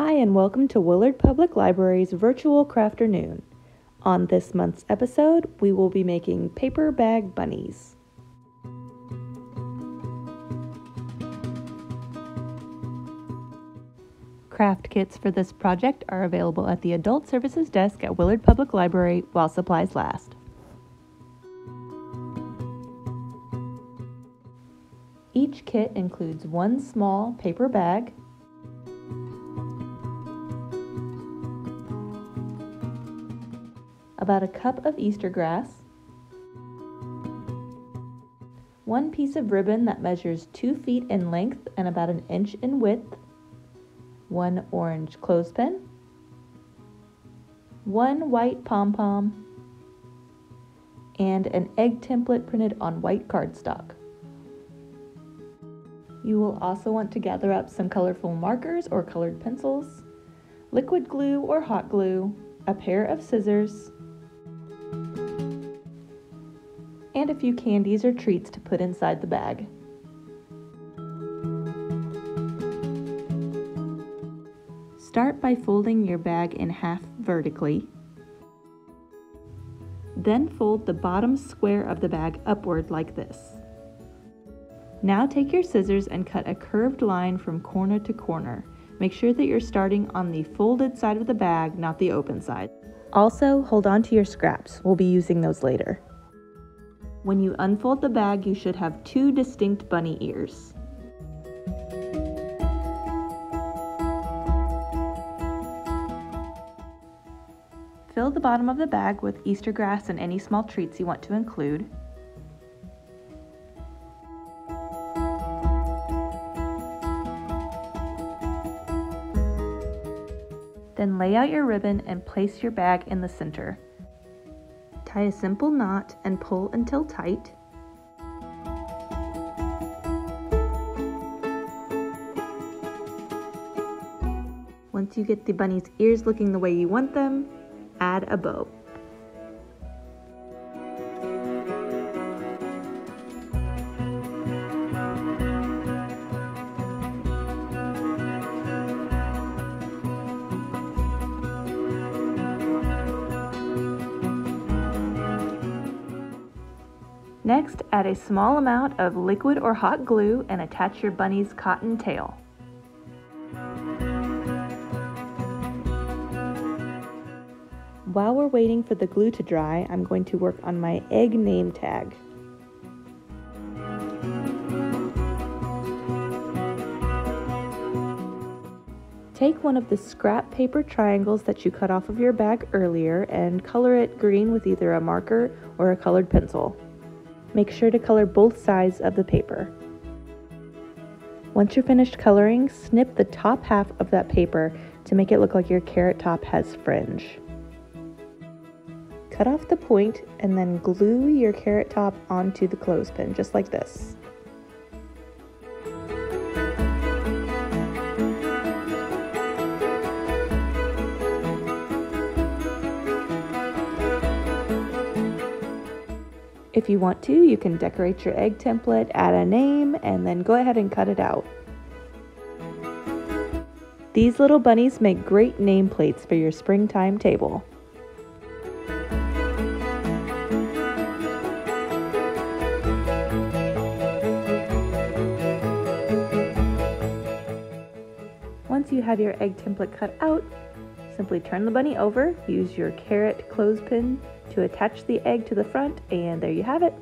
Hi and welcome to Willard Public Library's virtual Crafternoon. On this month's episode, we will be making paper bag bunnies. Craft kits for this project are available at the Adult Services Desk at Willard Public Library while supplies last. Each kit includes one small paper bag, about a cup of Easter grass, one piece of ribbon that measures 2 feet in length and about an inch in width, one orange clothespin, one white pom-pom, and an egg template printed on white cardstock. You will also want to gather up some colorful markers or colored pencils, liquid glue or hot glue, a pair of scissors, and a few candies or treats to put inside the bag. Start by folding your bag in half vertically. Then fold the bottom square of the bag upward like this. Now take your scissors and cut a curved line from corner to corner. Make sure that you're starting on the folded side of the bag, not the open side. Also, hold on to your scraps. We'll be using those later. When you unfold the bag, you should have 2 distinct bunny ears. Fill the bottom of the bag with Easter grass and any small treats you want to include. Then lay out your ribbon and place your bag in the center. Tie a simple knot and pull until tight. Once you get the bunny's ears looking the way you want them, add a bow. Next, add a small amount of liquid or hot glue and attach your bunny's cotton tail. While we're waiting for the glue to dry, I'm going to work on my egg name tag. Take one of the scrap paper triangles that you cut off of your bag earlier and color it green with either a marker or a colored pencil. Make sure to color both sides of the paper. Once you're finished coloring, snip the top half of that paper to make it look like your carrot top has fringe. Cut off the point and then glue your carrot top onto the clothespin, just like this. If you want to, you can decorate your egg template, add a name, and then go ahead and cut it out. These little bunnies make great nameplates for your springtime table. Once you have your egg template cut out, simply turn the bunny over, use your carrot clothespin to attach the egg to the front, and there you have it.